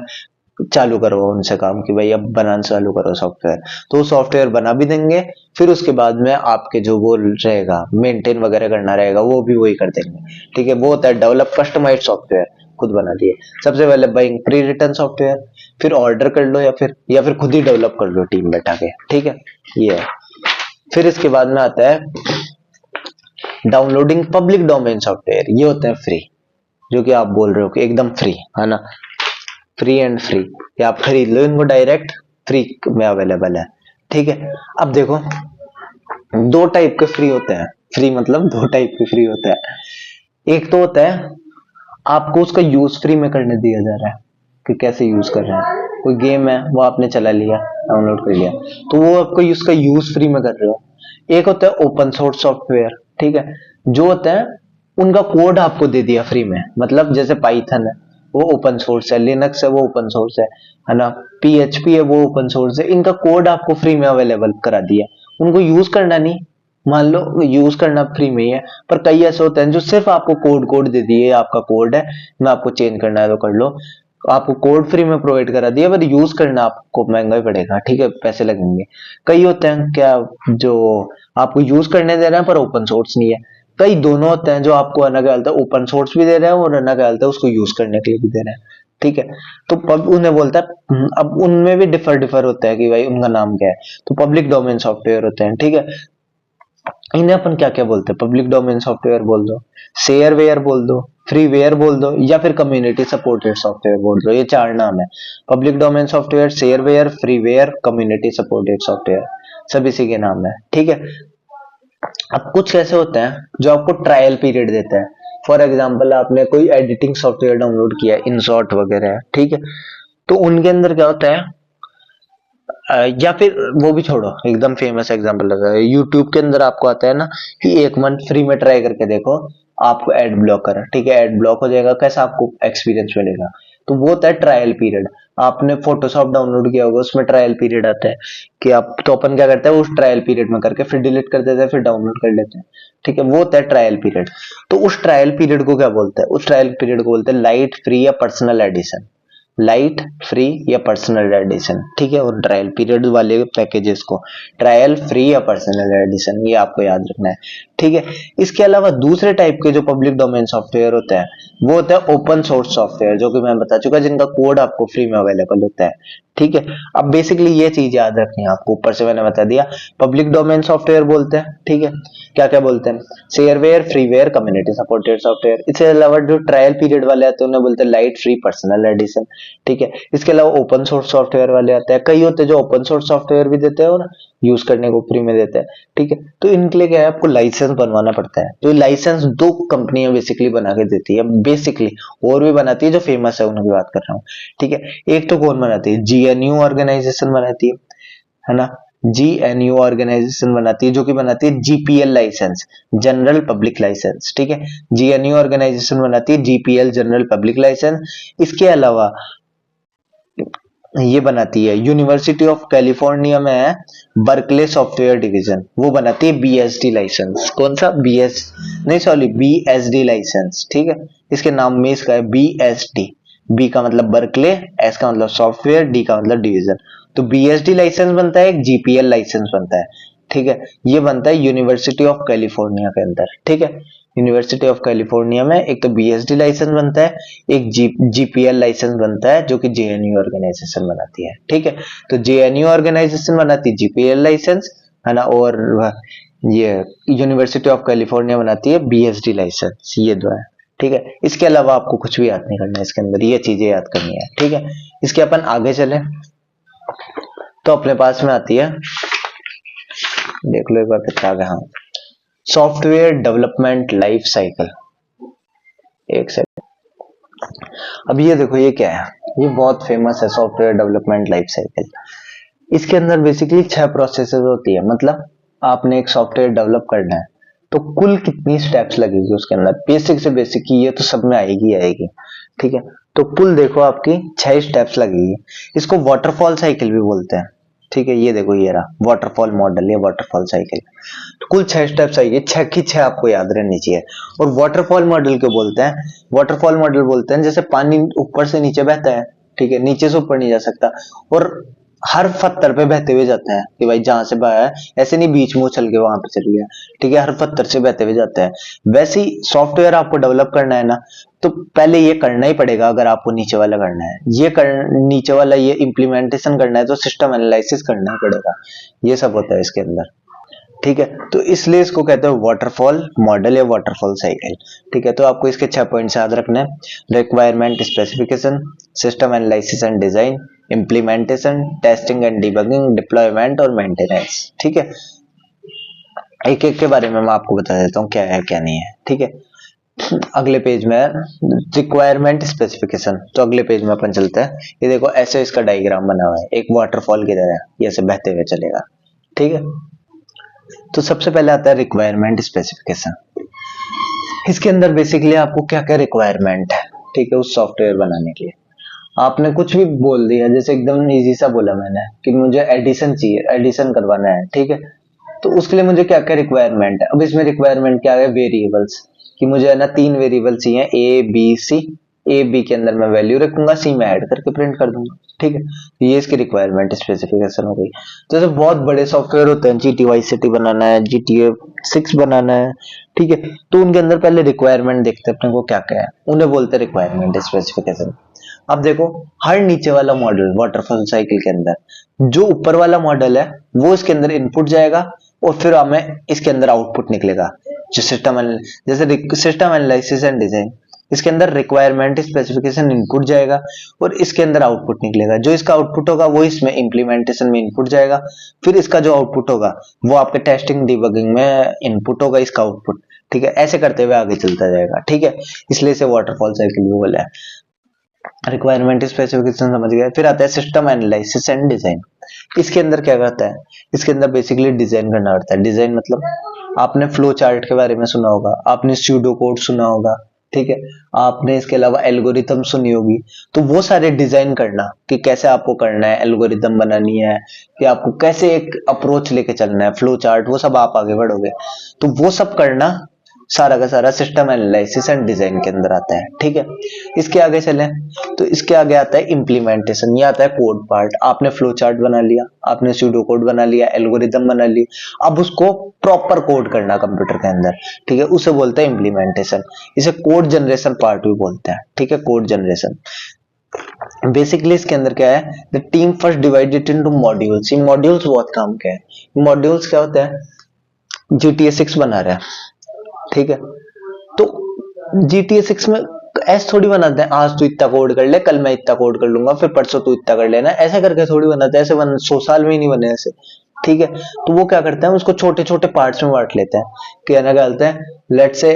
चालू करो उनसे काम कि भाई अब बनाना चालू करो सॉफ्टवेयर, तो वो सॉफ्टवेयर बना भी देंगे। फिर उसके बाद में आपके जो वो रहेगा मेंटेन वगैरह करना रहेगा वो भी वही कर देंगे, ठीक है। वो होता है डेवलप कस्टमाइज्ड सॉफ्टवेयर, खुद बना दिए। सबसे पहले बाइंग प्री रिटर्न सॉफ्टवेयर, फिर ऑर्डर कर लो, या फिर खुद ही डेवलप कर लो टीम बैठा के, ठीक है, ये है। फिर इसके बाद में आता है डाउनलोडिंग पब्लिक डोमेन सॉफ्टवेयर, ये होते हैं फ्री, जो कि आप बोल रहे हो कि एकदम फ्री है ना, फ्री एंड फ्री, या आप खरीद लो इनको डायरेक्ट, फ्री में अवेलेबल है, ठीक है। अब देखो दो टाइप के फ्री होते हैं, फ्री मतलब दो टाइप के फ्री होते हैं। एक तो होता है आपको उसका यूज फ्री में करने दिया जा रहा है, कि कैसे यूज कर रहे हैं, कोई गेम है वो आपने चला लिया, डाउनलोड कर लिया, तो वो आपको उसका यूज फ्री में कर रहे हो। एक होता है ओपन सोर्स सॉफ्टवेयर, ठीक है, जो होता है उनका कोड आपको दे दिया फ्री में, मतलब जैसे पाइथन है वो ओपन सोर्स है, लिनक्स है वो ओपन सोर्स है ना, पीएचपी है वो ओपन सोर्स है, इनका कोड आपको फ्री में अवेलेबल करा दिया, उनको यूज करना नहीं, मान लो यूज करना फ्री में ही है, पर कई ऐसे होते हैं जो सिर्फ आपको कोड कोड दे दिए, आपका कोड है, मैं आपको चेंज करना है तो कर लो, आपको कोड फ्री में प्रोवाइड करा दिया, पर यूज करना आपको महंगा ही पड़ेगा, ठीक है, पैसे लगेंगे। कई होते हैं क्या, जो आपको यूज करने दे रहे हैं पर ओपन सोर्स नहीं है। कई दोनों होते हैं जो आपको अना क्या बोलते हैं, ओपन सोर्स भी दे रहे हैं और अना क्या बोलते हैं उसको यूज करने के लिए भी दे रहे हैं, ठीक है। तो पब उन्हें बोलता है, अब उनमें भी डिफर डिफर होता है कि भाई उनका नाम क्या है, तो पब्लिक डोमेन सॉफ्टवेयर होते हैं, ठीक है। इन्हें अपन क्या क्या बोलते हैं, पब्लिक डोमेन सॉफ्टवेयर बोल दो, शेयरवेयर बोल दो, फ्रीवेयर बोल दो, या फिर कम्युनिटी सपोर्टेड सॉफ्टवेयर बोल दो, ये चार नाम है, public domain software, shareware, freeware, community supported software, सब इसी के नाम है, ठीक है। अब कुछ ऐसे होते हैं जो आपको ट्रायल पीरियड देते हैं, फॉर एग्जाम्पल आपने कोई एडिटिंग सॉफ्टवेयर डाउनलोड किया, इनशॉट वगैरह, ठीक है, तो उनके अंदर क्या होता है, या फिर वो भी छोड़ो, एकदम फेमस एग्जांपल लगा है, यूट्यूब के अंदर आपको आता है ना कि 1 मंथ फ्री में ट्राई करके देखो, आपको एड ब्लॉकर, ठीक है, एड ब्लॉक हो जाएगा, कैसा आपको एक्सपीरियंस मिलेगा, तो वो होता है ट्रायल पीरियड। आपने फोटोशॉप डाउनलोड किया होगा, उसमें ट्रायल पीरियड आता है कि आप, तो अपन क्या करते हैं उस ट्रायल पीरियड में करके फिर डिलीट कर देते हैं, फिर डाउनलोड कर लेते हैं, ठीक है, वो होता है ट्रायल पीरियड। तो उस ट्रायल पीरियड को क्या बोलते हैं, उस ट्रायल पीरियड को बोलते हैं लाइट, फ्री या पर्सनल एडिशन, लाइट, फ्री या पर्सनल एडिशन, ठीक है, और ट्रायल पीरियड वाले पैकेजेस को ट्रायल, फ्री या पर्सनल एडिशन, ये आपको याद रखना है, ठीक है। इसके अलावा दूसरे टाइप के जो पब्लिक डोमेन सॉफ्टवेयर होते हैं वो होता है ओपन सोर्स सॉफ्टवेयर, जो कि मैं बता चुका, जिनका कोड आपको फ्री में अवेलेबल होता है, ठीक है। अब बेसिकली ये चीज याद रखनी है आपको, ऊपर से मैंने बता दिया, पब्लिक डोमेन सॉफ्टवेयर बोलते हैं, ठीक है, क्या क्या बोलते हैं, shareware, freeware, community supported software. इसके अलावा जो ट्रायल पीरियड वाले आते हैं उन्हें बोलते हैं लाइट, फ्री, पर्सनल एडिशन, ठीक है। इसके अलावा ओपन सोर्स सॉफ्टवेयर वाले आते हैं, कई होते हैं जो ओपन सोर्स सॉफ्टवेयर भी देते हैं और यूज करने को फ्री में देते हैं, ठीक है। तो इनके लिए क्या है, आपको लाइसेंस बनवाना पड़ता है, तो ये लाइसेंस दो कंपनियां बेसिकली बना के देती है बेसिकली, और भी बनाती है जो फेमस है उनकी बात कर रहा हूँ, ठीक है। एक तो कौन बनाती है, जीएनयू ऑर्गेनाइजेशन बनाती है ना, जीएनयू ऑर्गेनाइजेशन बनाती है, जो कि बनाती है GPL license, general public license, ठीक है। जीएनयू ऑर्गेनाइजेशन बनाती है जीपीएल, जनरल पब्लिक लाइसेंस। इसके अलावा ये बनाती है यूनिवर्सिटी ऑफ कैलिफोर्निया में है बर्कले सॉफ्टवेयर डिवीजन, वो बनाती है बीएसडी लाइसेंस, कौन सा, बीएसडी लाइसेंस, ठीक है। इसके नाम में इसका है बीएसडी, बी का मतलब बर्कले, एस का मतलब सॉफ्टवेयर, डी का मतलब डिवीजन, तो बीएसडी लाइसेंस बनता है, एक जीपीएल लाइसेंस बनता है, ठीक है। ये बनता है यूनिवर्सिटी ऑफ कैलिफोर्निया के अंदर, ठीक है। यूनिवर्सिटी ऑफ कैलिफोर्निया में एक तो बीएसडी लाइसेंस बनता है, एक जीपीएल लाइसेंस बनता है, जो कि जेएनयू ऑर्गेनाइजेशन बनाती है, ठीक है। तो जेएनयू ऑर्गेनाइजेशन बनाती है जीपीएल लाइसेंस, है ना, और ये यूनिवर्सिटी ऑफ कैलिफोर्निया बनाती है बीएसडी लाइसेंस, ये दो है, ठीक है। इसके अलावा आपको कुछ भी याद नहीं करना है, इसके अंदर ये चीजें याद करनी है, ठीक है। इसके अपन आगे चले तो अपने पास में आती है, देख लो एक बार कितना आगे, हाँ, सॉफ्टवेयर डेवलपमेंट लाइफ साइकिल। एक सेकंड, अब ये देखो ये क्या है, ये बहुत फेमस है सॉफ्टवेयर डेवलपमेंट लाइफ साइकिल। इसके अंदर बेसिकली 6 प्रोसेसेस होती है। मतलब आपने एक सॉफ्टवेयर डेवलप करना है तो कुल कितनी स्टेप्स लगेगी उसके अंदर, बेसिक से बेसिक की ये तो सब में आएगी आएगी, ठीक है। तो कुल देखो आपकी 6 स्टेप्स लगेगी। इसको वाटरफॉल साइकिल भी बोलते हैं, ठीक है। ये देखो ये रहा वाटरफॉल मॉडल या वाटरफॉल साइकिल। तो कुल 6 स्टेप्स आएगी, 6 की 6 आपको याद रहनी चाहिए। और वाटरफॉल मॉडल क्यों बोलते हैं? वाटरफॉल मॉडल बोलते हैं जैसे पानी ऊपर से नीचे बहता है, ठीक है, नीचे से ऊपर नहीं जा सकता, और हर पत्थर पे बहते हुए जाता है कि भाई जहां से बहा है, ऐसे नहीं बीच में उछल के वहां पे चल गया, ठीक है, हर पत्थर से बहते हुए जाता है। वैसे ही सॉफ्टवेयर आपको डेवलप करना है ना, तो पहले ये करना ही पड़ेगा। अगर आपको नीचे वाला करना है, नीचे वाला ये इम्प्लीमेंटेशन करना है, तो सिस्टम एनालिसिस करना ही पड़ेगा। ये सब होता है इसके अंदर, ठीक है। तो इसलिए इसको कहते हैं वाटरफॉल मॉडल या वाटरफॉल साइकिल, ठीक है। तो आपको इसके 6 पॉइंट्स याद रखने हैं। Requirement specification, system analysis and design, implementation, testing and debugging, deployment और मेंटेनेंस, ठीक है। एक एक के बारे में मैं आपको बता देता हूँ क्या है क्या नहीं है, ठीक है। अगले पेज में रिक्वायरमेंट स्पेसिफिकेशन, तो अगले पेज में अपन चलते हैं। ये देखो ऐसे इसका डायग्राम बना हुआ है, एक वाटरफॉल की तरह ये ऐसे बहते हुए चलेगा, ठीक है। तो सबसे पहले आता है रिक्वायरमेंट स्पेसिफिकेशन। इसके अंदर बेसिकली आपको क्या क्या रिक्वायरमेंट है, ठीक है, उस सॉफ्टवेयर बनाने के लिए। आपने कुछ भी बोल दिया, जैसे एकदम इजी सा बोला मैंने कि मुझे एडिशन चाहिए, एडिशन करवाना है, ठीक है। तो उसके लिए मुझे क्या क्या रिक्वायरमेंट है? अब इसमें रिक्वायरमेंट क्या है? वेरिएबल्स, कि मुझे है ना 3 वेरिएबल चाहिए, A B C. A B के अंदर मैं वैल्यू रखूंगा, सी में ऐड करके प्रिंट कर दूंगा, ठीक है। तो ये इसकी रिक्वायरमेंट स्पेसिफिकेशन हो गई। तो जैसे बहुत बड़े सॉफ्टवेयर होते हैं, जीटी वाई सिटी बनाना है, GTA 6 बनाना है, ठीक है, तो उनके अंदर पहले रिक्वायरमेंट देखते हैं अपने को क्या क्या है, उन्हें बोलते हैं रिक्वायरमेंट स्पेसिफिकेशन। अब देखो हर नीचे वाला मॉडल वाटरफॉल साइकिल के अंदर, जो ऊपर वाला मॉडल है वो इसके अंदर इनपुट जाएगा और फिर हमें इसके अंदर आउटपुट निकलेगा। जो जैसे सिस्टम एनालिसिस एंड डिजाइन, इसके अंदर रिक्वायरमेंट स्पेसिफिकेशन इनपुट जाएगा और इसके अंदर आउटपुट निकलेगा। जो इसका आउटपुट होगा वो इसमें इंप्लीमेंटेशन में इनपुट जाएगा, फिर इसका जो आउटपुट होगा वो आपके टेस्टिंग डिबगिंग में इनपुट होगा, इसका आउटपुट, ठीक है। ऐसे करते हुए आगे चलता जाएगा, ठीक है। इसलिए इसे वाटरफॉल साइकिल भी बोला है। रिक्वायरमेंट स्पेसिफिकेशन समझ गए। फिर आता है सिस्टम एनालिसिस एंड डिजाइन। इसके अंदर क्या करता है? इसके अंदर बेसिकली डिजाइन करना पड़ता है। डिजाइन मतलब आपने फ्लो चार्ट के बारे में सुना होगा, आपने स्यूडो कोड सुना होगा, ठीक है, आपने इसके अलावा एल्गोरिथम सुनी होगी। तो वो सारे डिजाइन करना कि कैसे आपको करना है, एल्गोरिथम बनानी है, कि आपको कैसे एक अप्रोच लेके चलना है, फ्लो चार्ट, वो सब आप आगे बढ़ोगे। तो वो सब करना सारा का सारा सिस्टम एनालिसिस एंड डिजाइन के अंदर आता है, ठीक है। इसके आगे चलें तो इसके आगे आता है इम्प्लीमेंटेशन। ये आता है कोड पार्ट। आपने फ्लो चार्ट बना लिया, आपने स्यूडो कोड बना लिया, एल्गोरिथम बना ली, अब उसको प्रॉपर कोड करना कंप्यूटर के अंदर, ठीक है, उसे बोलते हैं इम्प्लीमेंटेशन। इसे कोड जनरेशन पार्ट भी बोलते हैं, ठीक है, कोड जनरेशन। बेसिकली इसके अंदर क्या है, the team first divided into modules. ये मॉड्यूल्स बहुत काम के हैं। मॉड्यूल्स क्या होता है? GTA 6 बना रहा है, ठीक है, तो GTA 6 में ऐसे थोड़ी बनाते हैं, आज तू इतना कोड कर ले, कल मैं इतना कोड कर लूंगा, फिर परसों तू इतना कर लेना, ऐसे करके थोड़ी बनाते हैं। ऐसे 100 साल में ही नहीं बने ऐसे, ठीक है। तो वो क्या करते हैं, उसको छोटे छोटे पार्ट्स में बांट लेते हैं। कि है ना, कहते हैं लेट से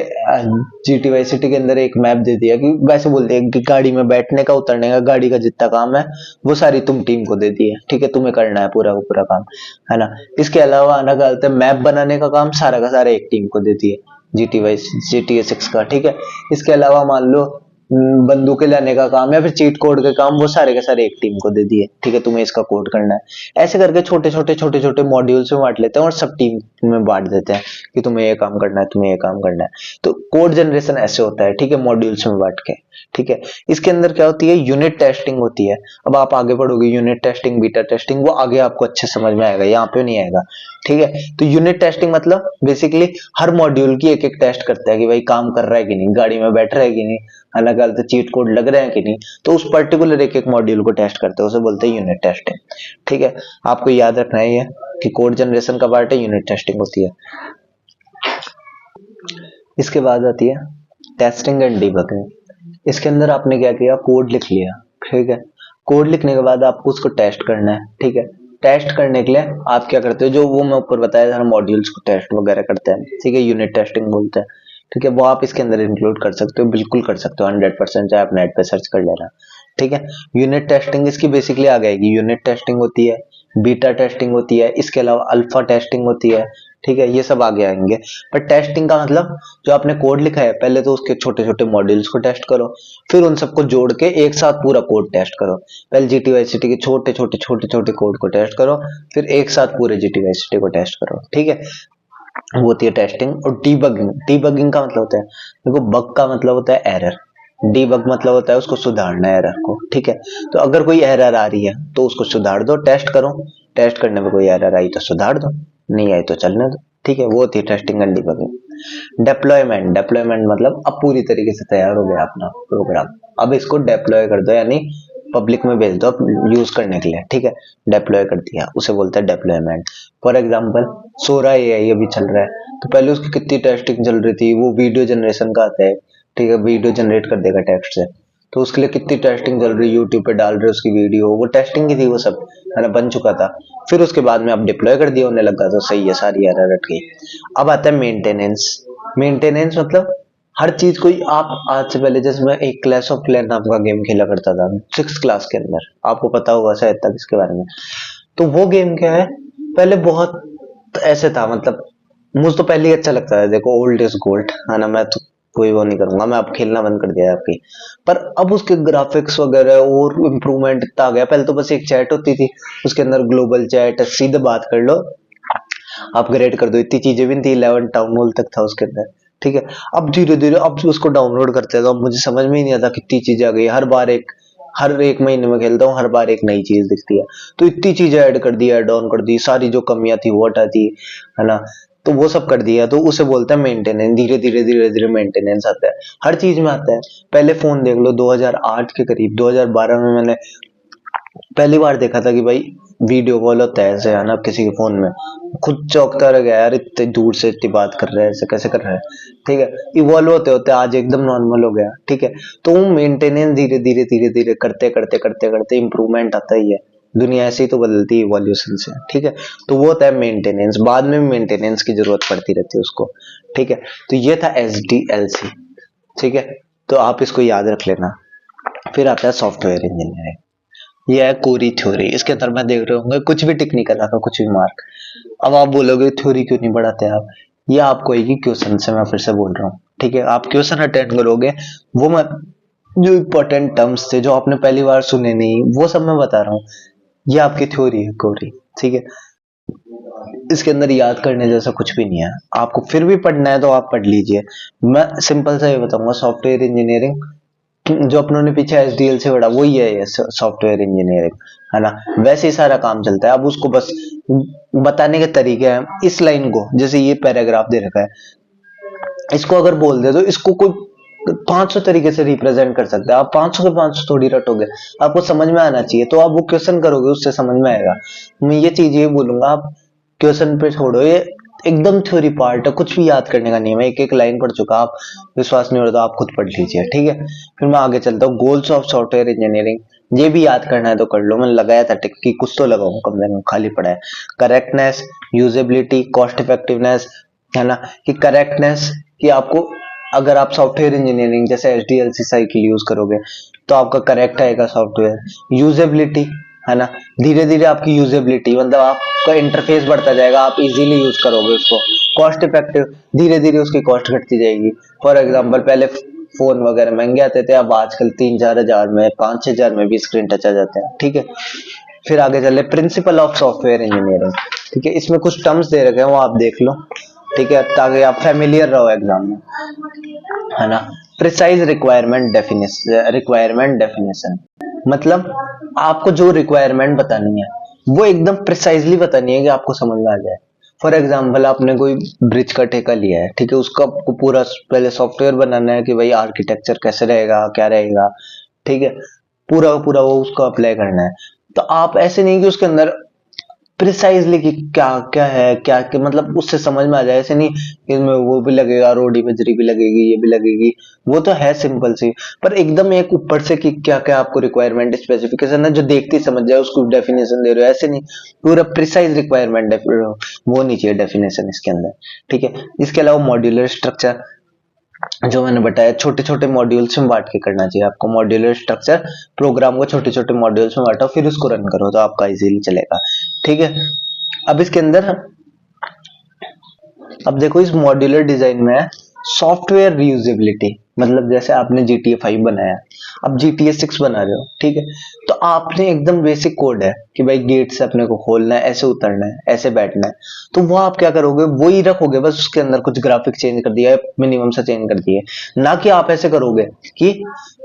GT वाई सिटी के अंदर एक मैप दे दिया, कि वैसे बोलते हैं कि गाड़ी में बैठने का, उतरने का, गाड़ी का जितना काम है वो सारी तुम टीम को दे दी है, ठीक है, तुम्हें करना है पूरा का पूरा काम, है ना। इसके अलावा आना कहते हैं मैप बनाने का काम सारा का सारा एक टीम को दे दिए, GTA 6 का, ठीक है। इसके अलावा मान लो बंदूकें लाने का काम या फिर चीट कोड के काम, वो सारे के सारे एक टीम को दे दिए, ठीक है, तुम्हें इसका कोड करना है। ऐसे करके छोटे छोटे मॉड्यूल्स में बांट लेते हैं और सब टीम में बांट देते हैं कि तुम्हें ये काम करना है, तुम्हें ये काम करना है। तो कोड जनरेशन ऐसे होता है, ठीक है, मॉड्यूल्स में बांट के, ठीक है। इसके अंदर क्या होती है? यूनिट टेस्टिंग होती है। अब आप आगे बढ़ोगे, यूनिट टेस्टिंग, बीटा टेस्टिंग, वो आगे आपको अच्छे समझ में आएगा, यहाँ पे नहीं आएगा, ठीक है। तो यूनिट टेस्टिंग मतलब बेसिकली हर मॉड्यूल की एक एक टेस्ट करता है कि भाई काम कर रहा है कि नहीं, गाड़ी में बैठ रहा है कि नहीं, अलग अलग चीट कोड लग रहे हैं कि नहीं। तो उस पर्टिकुलर एक एक मॉड्यूल को टेस्ट करते हैं, उसे बोलते हैं यूनिट टेस्टिंग, ठीक है। आपको याद रखना है ये कि कोड जनरेशन का पार्ट है, यूनिट टेस्टिंग होती है। इसके बाद आती है टेस्टिंग एंड डिबगिंग। इसके अंदर आपने क्या किया? कोड लिख लिया, ठीक है। कोड लिखने के बाद आपको उसको टेस्ट करना है, ठीक है। टेस्ट करने के लिए आप क्या करते हो, जो वो मैं ऊपर बताया था मॉड्यूल्स को टेस्ट वगैरह करते हैं, ठीक है, यूनिट टेस्टिंग बोलते हैं, ठीक है, वो आप इसके अंदर इंक्लूड कर सकते हो, बिल्कुल कर सकते हो 100%, चाहे आप नेट पे सर्च कर लेना, ठीक है। यूनिट टेस्टिंग इसकी बेसिकली आ जाएगी, यूनिट टेस्टिंग होती है, बीटा टेस्टिंग होती है, इसके अलावा अल्फा टेस्टिंग होती है, ठीक है, ये सब आगे आएंगे। पर टेस्टिंग का मतलब जो आपने कोड लिखा है पहले तो उसके छोटे छोटे मॉड्यूल्स को टेस्ट करो, फिर उन सबको जोड़ के एक साथ पूरा कोड टेस्ट करो। पहले जीटीवाईसीटी के छोटे छोटे छोटे छोटे कोड को टेस्ट करो, फिर एक साथ पूरे जीटीवाईसीटी को टेस्ट करो, ठीक है, वो होती है टेस्टिंग। और डीबगिंग, डीबगिंग का मतलब होता है, देखो बग का मतलब होता है एरर, डीबग मतलब होता है उसको सुधारना है एरर को, ठीक है। तो अगर कोई एरर आ रही है तो उसको सुधार दो, टेस्ट करो, टेस्ट करने में कोई एरर आई तो सुधार दो, नहीं आई तो चलने दो, ठीक है, वो होती है testing and debugging. Deployment, deployment मतलब अब पूरी तरीके से तैयार हो गया अपना प्रोग्राम, अब इसको डेप्लॉय कर दो, यानी पब्लिक में भेज दो यूज करने के लिए, ठीक है, डेप्लॉय कर दिया, उसे बोलते हैं deployment. For example Sora AI अभी चल रहा है, तो पहले उसकी कितनी टेस्टिंग चल रही थी, वो वीडियो जनरेशन का आता है, ठीक है, वीडियो जनरेट कर देगा टेक्स्ट से, तो उसके लिए कितनी टेस्टिंग चल रही है, यूट्यूब पे डाल रहे उसकी वीडियो, वो टेस्टिंग की थी, वो सब है ना, बन चुका था। फिर उसके बाद में आप डिप्लॉय कर दिया, उन्हें लगा तो सही है, सारी एरर हट गई। अब आता है मेंटेनेंस। मेंटेनेंस मतलब हर चीज कोई, आप आज से पहले जैसे मैं एक क्लैश ऑफ क्लैन नाम का गेम खेला करता था 6th क्लास के अंदर, आपको पता होगा शायद तक इसके बारे में। तो वो गेम क्या है, पहले बहुत ऐसे था, मतलब मुझे तो पहले ही अच्छा लगता है, देखो ओल्ड इज गोल्ड है ना, मैं तो कोई वो नहीं करूंगा, मैं अब खेलना बंद कर दिया है आपकी। पर अब उसके ग्राफिक्स वगैरह और इम्प्रूवमेंट इतना आ गया, पहले तो बस एक चैट होती थी, उसके अंदर ग्लोबल चैट, सीधे बात कर लो, अपग्रेड कर दो, इतनी चीजें भी नहीं थी, 11 टाउन हॉल तक था उसके अंदर, ठीक है। अब धीरे धीरे अब उसको डाउनलोड करते हैं तो अब मुझे समझ में ही नहीं आता कितनी चीजें आ गई, हर एक महीने में खेलता हूँ, हर बार एक नई चीज दिखती है, तो इतनी चीजें ऐड कर दी, ऐड ऑन कर दी, सारी जो कमियां थी वो हटा दी, है ना, तो वो सब कर दिया, तो उसे बोलते हैं मेंटेनेंस। धीरे धीरे मेंटेनेंस आता है, हर चीज में आता है। पहले फोन देख लो 2008 के करीब, 2012 में मैंने पहली बार देखा था कि भाई वीडियो कॉल होता है ऐसे, है ना, किसी के फोन में, खुद चौंकता रह गया यार, इतनी दूर से इतनी बात कर रहे हैं, ऐसे कैसे कर रहे हैं, ठीक है। इवॉल्व होते होते आज एकदम नॉर्मल हो गया, ठीक है। तो मेंटेनेंस धीरे धीरे करते करते करते करते इंप्रूवमेंट आता ही है, दुनिया ऐसे ही तो बदलती है इवोल्यूशन से, ठीक है। तो वो होता है मेंटेनेंस, बाद में मेंटेनेंस की जरूरत पड़ती रहती है उसको, ठीक है। तो ये था एसडीएलसी, ठीक है, तो आप इसको याद रख लेना। फिर आता है सॉफ्टवेयर इंजीनियरिंग, ये है कोरी थ्योरी, इसके अंदर मैं देख रहे होंगे कुछ भी टिक नहीं कर रहा था, कुछ भी मार्क। अब आप बोलोगे थ्योरी क्यों नहीं पढ़ाते आप, ये आपको एक ही क्वेश्चन से मैं फिर से बोल रहा हूँ, ठीक है, आप क्वेश्चन अटेंड करोगे, वो मैं जो इंपॉर्टेंट टर्म्स थे जो आपने पहली बार सुने नहीं, वो सब मैं बता रहा हूँ, ये आपकी थ्योरी है कोरी, ठीक है। इसके अंदर याद करने जैसा कुछ भी नहीं है, आपको फिर भी पढ़ना है तो आप पढ़ लीजिए। मैं सिंपल सा ये बताऊंगा, सॉफ्टवेयर इंजीनियरिंग जो अपनों ने पीछे एसडीएल से पढ़ा वही है ये सॉफ्टवेयर इंजीनियरिंग, है ना, वैसे ही सारा काम चलता है। अब उसको बस बताने के तरीके हैं, इस लाइन को जैसे ये पैराग्राफ दे रखा है, इसको अगर बोल दे तो इसको कोई 500 तरीके से रिप्रेजेंट कर सकता है, आप 500 के 500 थोड़ी रटोगे, आपको समझ में आना चाहिए, तो आप वो क्वेश्चन करोगे उससे समझ में आएगा। मैं ये चीज ये बोलूंगा, आप क्वेश्चन पे छोड़ो, ये एकदम थ्योरी पार्ट है, कुछ भी याद करने का नहीं है, मैं एक एक लाइन पढ़ चुका, आप विश्वास नहीं हो रहा तो आप खुद पढ़ लीजिए, ठीक है। फिर मैं आगे चलता हूँ, गोल्स ऑफ सॉफ्टवेयर इंजीनियरिंग, ये भी याद करना है तो कर लो, मैंने लगाया था टिक कि कुछ तो लगाऊं, कम से कम खाली पड़ा है। करेक्टनेस, यूजेबिलिटी, कॉस्ट इफेक्टिवनेस, है ना, कि करेक्टनेस कि आपको अगर आप सॉफ्टवेयर इंजीनियरिंग जैसे एचडीएलसी साइकिल यूज करोगे तो आपका करेक्ट आएगा सॉफ्टवेयर। यूजेबिलिटी, है ना, धीरे धीरे आपकी यूजेबिलिटी मतलब आपका इंटरफेस बढ़ता जाएगा, आप इजीली यूज करोगे उसको। कॉस्ट इफेक्टिव, धीरे धीरे उसकी कॉस्ट घटती जाएगी। फॉर एग्जांपल पहले फोन वगैरह महंगे आते थे, अब आजकल 3-4 हजार में 5-6 हजार में भी स्क्रीन टच आ जाते हैं, ठीक है। फिर आगे चले, प्रिंसिपल ऑफ सॉफ्टवेयर इंजीनियरिंग, ठीक है, इसमें कुछ टर्म्स दे रखे हैं वो आप देख लो, ठीक है, ताकि आप फेमिलियर रहो एग्जाम में, है ना। प्रिसाइज रिक्वायरमेंट डेफिनेशन मतलब आपको जो रिक्वायरमेंट बतानी है वो एकदम प्रिसाइजली बतानी है कि आपको समझ में आ जाए। फॉर एग्जाम्पल आपने कोई ब्रिज का ठेका लिया है, ठीक है, उसका आपको पूरा पहले सॉफ्टवेयर बनाना है कि भाई आर्किटेक्चर कैसे रहेगा, क्या रहेगा, ठीक है, पूरा पूरा वो उसको अप्लाई करना है। तो आप ऐसे नहीं कि उसके अंदर प्रिसाइजली कि क्या क्या है, क्या क्या मतलब उससे समझ में आ जाए। ऐसे नहीं इसमें वो भी लगेगा, रोडी बजरी भी लगेगी, ये भी लगेगी, वो तो है सिंपल सी। पर एकदम एक ऊपर से कि क्या क्या आपको रिक्वायरमेंट स्पेसिफिकेशन है जो देखते ही समझ जाए, उसको डेफिनेशन दे रहे हो, ऐसे नहीं, पूरा प्रिसाइज रिक्वायरमेंट वो नहीं चाहिए डेफिनेशन इसके अंदर, ठीक है। इसके अलावा मॉड्यूलर स्ट्रक्चर, जो मैंने बताया छोटे छोटे मॉड्यूल्स में बांट के करना चाहिए आपको। मॉड्यूलर स्ट्रक्चर, प्रोग्राम को छोटे छोटे मॉड्यूल्स में बांटो, फिर उसको रन करो तो आपका इजीली चलेगा, ठीक है। अब इसके अंदर, अब देखो इस मॉड्यूलर डिजाइन में है सॉफ्टवेयर रीयूजेबिलिटी, मतलब जैसे आपने GTA 5 बनाया, अब GTA 6 बना रहे हो, ठीक है। तो आपने एकदम बेसिक कोड है कि भाई गेट से अपने को खोलना है, ऐसे उतरना है, ऐसे बैठना है, तो वो आप क्या करोगे, वो ही रखोगे, बस उसके अंदर कुछ ग्राफिक चेंज कर दिया है, मिनिमम से चेंज कर दिए, ना कि आप ऐसे करोगे कि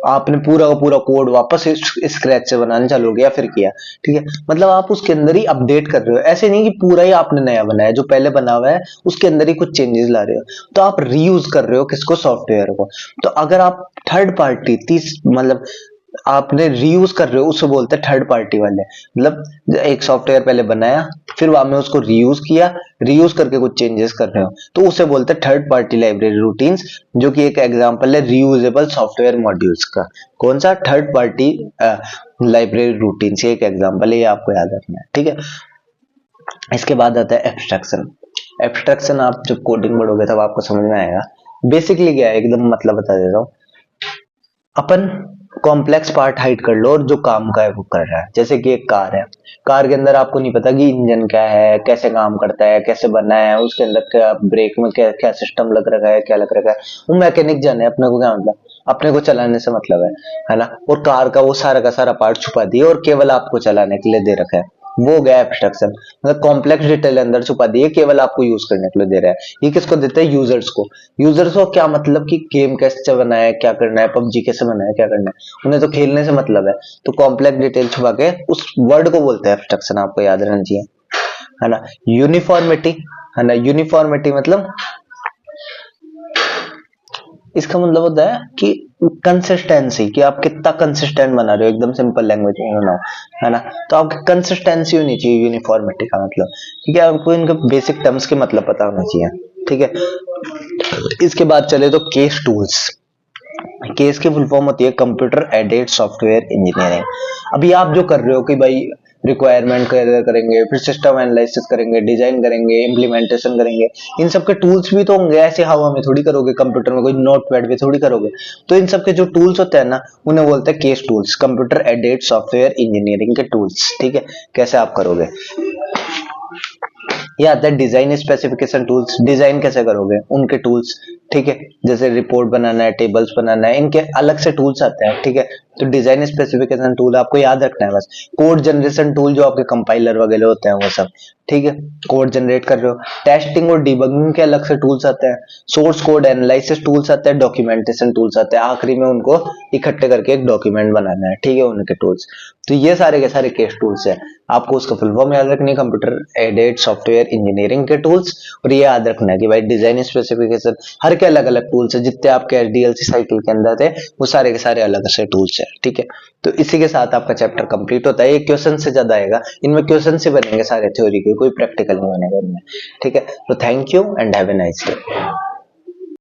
आपने पूरा का पूरा कोड वापस स्क्रैच से बनाना चालू हो गया फिर किया, ठीक है। मतलब आप उसके अंदर ही अपडेट कर रहे हो, ऐसे नहीं कि पूरा ही आपने नया बनाया, जो पहले बना हुआ है उसके अंदर ही कुछ चेंजेस ला रहे हो, तो आप रीयूज कर रहे हो किसको, सॉफ्टवेयर को। तो अगर आप थर्ड पार्टी मतलब आपने रीयूज कर रहे हो, उसको बोलते हैं थर्ड पार्टी वाले, मतलब एक सॉफ्टवेयर पहले बनाया, फिर बाद में उसको रीयूज किया, रीयूज करके कुछ चेंजेस कर रहे हो, तो उसे बोलते हैं थर्ड पार्टी लाइब्रेरी रूटीन्स, जो कि एक एग्जांपल है रीयूजेबल सॉफ्टवेयर मॉड्यूल्स का। कौन सा, थर्ड पार्टी लाइब्रेरी रूटीन्स, ये एक एग्जांपल है, ये आपको याद रखना है, ठीक है। इसके बाद आता है एब्स्ट्रैक्शन। एब्स्ट्रैक्शन आप जब कोडिंग पढ़ोगे तब आपको समझ में आएगा। बेसिकली क्या है, एकदम मतलब बता देता हूँ। अपन कॉम्प्लेक्स पार्ट हाइड कर लो और जो काम का है वो कर रहा है। जैसे कि एक कार है, कार के अंदर आपको नहीं पता कि इंजन क्या है, कैसे काम करता है, कैसे बना है, उसके अंदर क्या ब्रेक में क्या क्या सिस्टम लग रखा है, क्या लग रखा है, वो मैकेनिक जाने, अपने को क्या मतलब, अपने को चलाने से मतलब है ना। और कार का वो सारा का सारा पार्ट छुपा दिए और केवल आपको चलाने के लिए दे रखा है, वो हो गया एब्स्ट्रैक्शन। मतलब कॉम्प्लेक्स डिटेल अंदर छुपा दिए, केवल आपको यूज करने के लिए दे रहा है। ये किसको देता है, यूजर्स को। यूजर्स को क्या मतलब कि गेम कैसे बनाया है, क्या करना है, पबजी कैसे बनाया है, क्या करना है, उन्हें तो खेलने से मतलब है। तो कॉम्प्लेक्स डिटेल छुपा के उस वर्ड को बोलते हैं एब्स्ट्रैक्शन, आपको याद रहना चाहिए, है ना। यूनिफॉर्मिटी, है ना, यूनिफॉर्मिटी मतलब इसका मतलब होता है कि कंसिस्टेंसी, कि आप कितना कंसिस्टेंट बना रहे हो, एकदम सिंपल लैंग्वेज में बनाओ, है ना। तो आपकी कंसिस्टेंसी होनी चाहिए यूनिफॉर्मिटी का मतलब, ठीक है। आपको इनके बेसिक टर्म्स के मतलब पता होना चाहिए, ठीक है। इसके बाद चले तो केस टूल्स। केस की फुल फॉर्म होती है कंप्यूटर एडेड सॉफ्टवेयर इंजीनियरिंग। अभी आप जो कर रहे हो कि भाई रिक्वायरमेंट करेंगे, फिर सिस्टम एनालिसिस करेंगे, डिजाइन करेंगे, इम्प्लीमेंटेशन करेंगे, इन सब के टूल्स भी तो होंगे, ऐसे हवा में थोड़ी करोगे, कंप्यूटर में कोई नोटपैड पे थोड़ी करोगे। तो इन सब के जो टूल्स होते हैं ना, उन्हें बोलते हैं case tools, computer aided software engineering के टूल्स, ठीक है। कैसे आप करोगे, ये आता है डिजाइन स्पेसिफिकेशन टूल्स, डिजाइन कैसे करोगे उनके टूल्स, ठीक है। जैसे रिपोर्ट बनाना है, टेबल्स बनाना है, इनके अलग से टूल्स आते हैं, ठीक है। तो डिजाइन स्पेसिफिकेशन टूल आपको याद रखना है बस। कोड जनरेशन टूल जो आपके कंपाइलर वगैरह होते हैं वो सब, ठीक है, कोड जनरेट कर रहे हो। टेस्टिंग और डिबगिंग के अलग से टूल्स आते हैं, सोर्स कोड एनालिसिस टूल्स आते हैं, डॉक्यूमेंटेशन टूल्स आते हैं, आखिरी में उनको इकट्ठे करके एक डॉक्यूमेंट बनाना है, ठीक है, उनके टूल्स। तो ये सारे के सारे केस टूल्स है, आपको उसका फुल फॉर्म याद रखनी है, कंप्यूटर एडेड सॉफ्टवेयर इंजीनियरिंग के टूल्स। और ये याद रखना है कि भाई डिजाइन स्पेसिफिकेशन हर के अलग अलग टूल्स है, जितने आपके एचडीएलसी साइकिल के अंदर थे वो सारे के सारे अलग से टूल्स है, ठीक है। तो इसी के साथ आपका चैप्टर कंप्लीट होता है। ये क्वेश्चन से ज्यादा आएगा, इनमें क्वेश्चन से बनेंगे सारे, थ्योरी के, कोई प्रैक्टिकल नहीं बनेगा इनमें, ठीक है। तो thank you and have a nice day.